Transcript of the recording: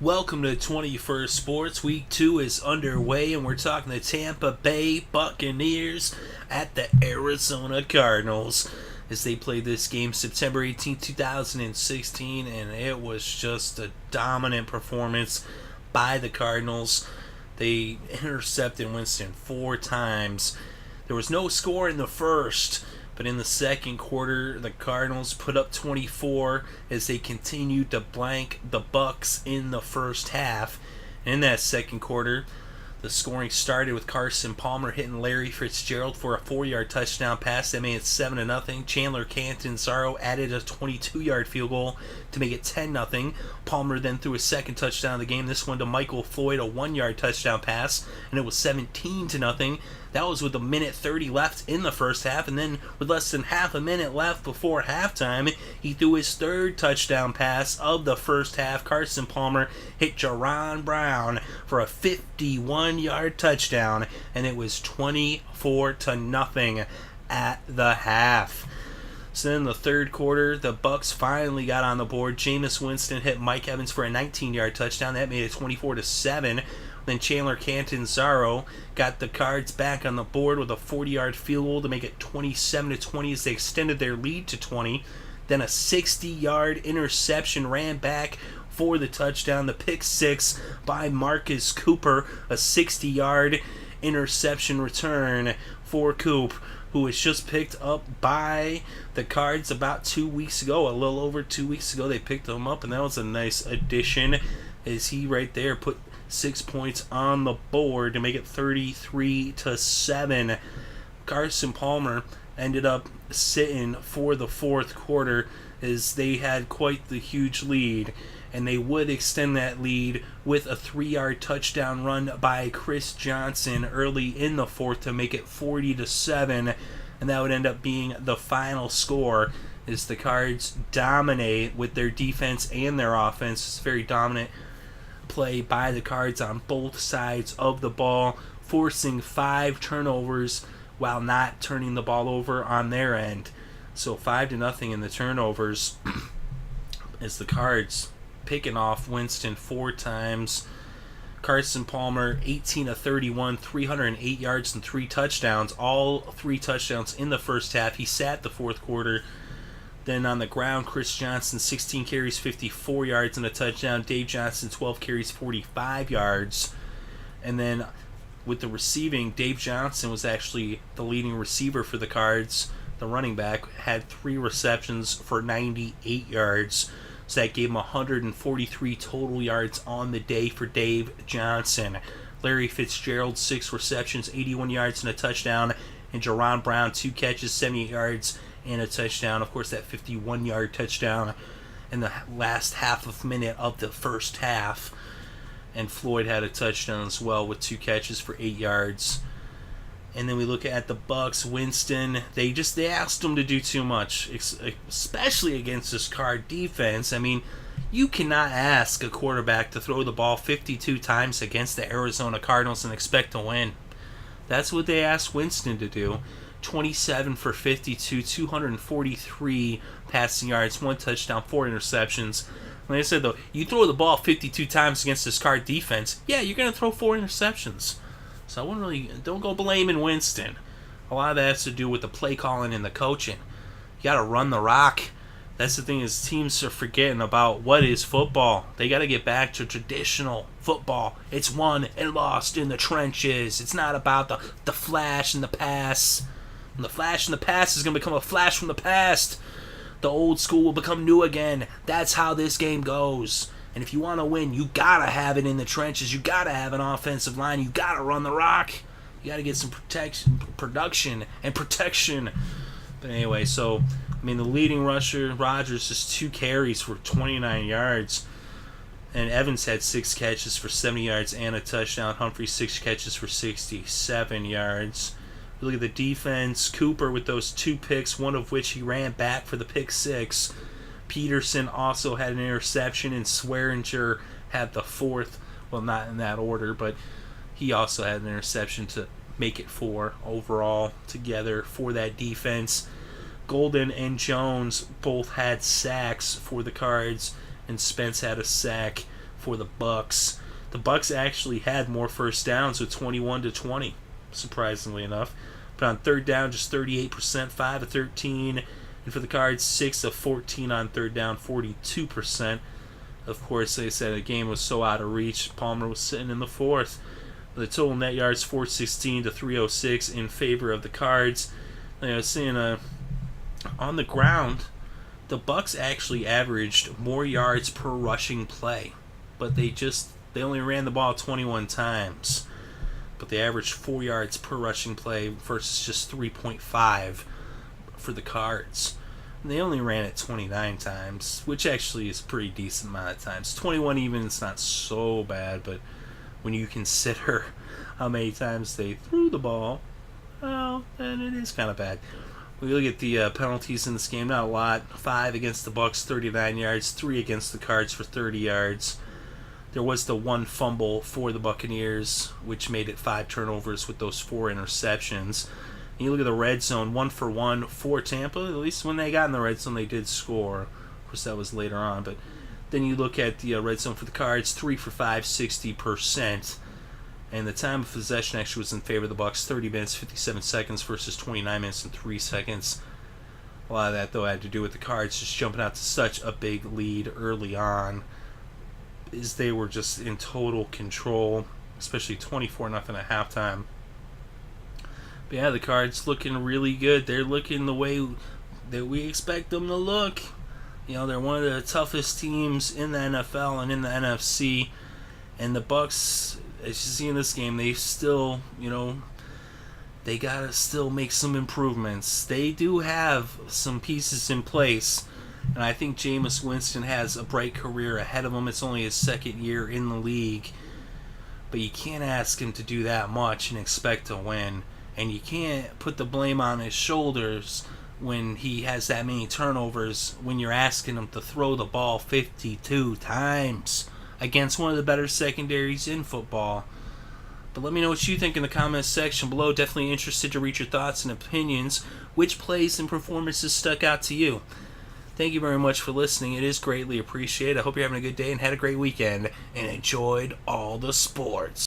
Welcome to 21st Sports. Week 2 is underway, and we're talking the Tampa Bay Buccaneers at the Arizona Cardinals as they played this game September 18, 2016, and it was just a dominant performance by the Cardinals. They intercepted Winston 4 times. There was no score in the first, but in the second quarter, the Cardinals put up 24 as they continued to blank the Bucs in the first half. In that second quarter, the scoring started with Carson Palmer hitting Larry Fitzgerald for a 4-yard touchdown pass that made it 7-0. Chandler Catanzaro added a 22-yard field goal to make it 10-0. Palmer then threw a second touchdown of the game, this one to Michael Floyd, a 1-yard touchdown pass, and it was 17-0. That was with a minute 30 left in the first half, and then with less than half a minute left before halftime, he threw his third touchdown pass of the first half. Carson Palmer hit Jaron Brown for a 51-yard touchdown, and it was 24-0 at the half. So then in the third quarter, the Bucs finally got on the board. Jameis Winston hit Mike Evans for a 19-yard touchdown. That made it 24-7. Then Chandler Catanzaro got the Cards back on the board with a 40-yard field goal to make it 27-20 as they extended their lead to 20. Then a 60-yard interception ran back for the touchdown. The pick six by Marcus Cooper, a 60-yard interception return for Coop, who was just picked up by the Cards about 2 weeks ago. A little over 2 weeks ago, they picked him up, and that was a nice addition as he right there put 6 points on the board to make it 33-7. Carson Palmer ended up sitting for the fourth quarter as they had quite the huge lead, and they would extend that lead with a 3-yard touchdown run by Chris Johnson early in the fourth to make it 40-7, and that would end up being the final score as the Cards dominate with their defense and their offense. It's very dominant play by the Cards on both sides of the ball, forcing 5 turnovers while not turning the ball over on their end. So 5-0 in the turnovers as the Cards picking off Winston 4 times. Carson Palmer 18-31, 308 yards and 3 touchdowns, all 3 touchdowns in the first half. He sat the fourth quarter. Then on the ground, Chris Johnson, 16 carries, 54 yards and a touchdown. Dave Johnson, 12 carries, 45 yards. And then with the receiving, Dave Johnson was actually the leading receiver for the Cards. The running back had 3 receptions for 98 yards. So that gave him 143 total yards on the day for Dave Johnson. Larry Fitzgerald, 6 receptions, 81 yards and a touchdown. And Jaron Brown, 2 catches, 78 yards and a touchdown. Of course, that 51-yard touchdown in the last half of minute of the first half. And Floyd had a touchdown as well with 2 catches for 8 yards. And then we look at the Bucs. Winston, they asked him to do too much, especially against this Card defense. I mean, you cannot ask a quarterback to throw the ball 52 times against the Arizona Cardinals and expect to win. That's what they asked Winston to do. 27 for 52, 243 passing yards, 1 touchdown, 4 interceptions. Like I said, though, you throw the ball 52 times against this Card defense, yeah, you're going to throw 4 interceptions. So don't go blaming Winston. A lot of that has to do with the play calling and the coaching. You got to run the rock. That's the thing, is teams are forgetting about what is football. They got to get back to traditional football. It's won and lost in the trenches. It's not about the flash and the pass. And the flash and the past is going to become a flash from the past. The old school will become new again. That's how this game goes. And if you want to win, you got to have it in the trenches. You got to have an offensive line. You got to run the rock. You got to get some production and protection. But anyway, so, I mean, the leading rusher, Rodgers, just 2 carries for 29 yards. And Evans had 6 catches for 70 yards and a touchdown. Humphrey, 6 catches for 67 yards. Look at the defense. Cooper with those 2 picks, one of which he ran back for the pick 6. Peterson also had an interception, and Swearinger had the 4th. Well, not in that order, but he also had an interception to make it 4 overall together for that defense. Golden and Jones both had sacks for the Cards, and Spence had a sack for the Bucs. The Bucs actually had more first downs with 21-20, surprisingly enough. But on third down, just 38%, 5 of 13. And for the Cards, 6 of 14 on third down, 42%. Of course, they said the game was so out of reach. Palmer was sitting in the fourth. The total net yards, 416 to 306 in favor of the Cards. Seeing on the ground, the Bucs actually averaged more yards per rushing play, but they only ran the ball 21 times, but they averaged 4 yards per rushing play versus just 3.5 for the Cards. And they only ran it 29 times, which actually is a pretty decent amount of times. 21 even is not so bad, but when you consider how many times they threw the ball, well, then it is kind of bad. We look at the penalties in this game, not a lot. 5 against the Bucs, 39 yards. 3 against the Cards for 30 yards. There was the 1 fumble for the Buccaneers, which made it 5 turnovers with those 4 interceptions. And you look at the red zone, 1 for 1 for Tampa. At least when they got in the red zone, they did score. Of course, that was later on. But then you look at the red zone for the Cards, 3 for 5, 60%. And the time of possession actually was in favor of the Bucs, 30 minutes, 57 seconds versus 29 minutes and 3 seconds. A lot of that, though, had to do with the Cards just jumping out to such a big lead early on, as they were just in total control, especially 24-0 at halftime. But yeah, the Cards looking really good. They're looking the way that we expect them to look. They're one of the toughest teams in the NFL and in the NFC. And the Bucs, as you see in this game, they still, they gotta still make some improvements. They do have some pieces in place, and I think Jameis Winston has a bright career ahead of him. It's only his second year in the league, but you can't ask him to do that much and expect to win. And you can't put the blame on his shoulders when he has that many turnovers when you're asking him to throw the ball 52 times against one of the better secondaries in football. But let me know what you think in the comments section below. Definitely interested to read your thoughts and opinions. Which plays and performances stuck out to you? Thank you very much for listening. It is greatly appreciated. I hope you're having a good day and had a great weekend and enjoyed all the sports.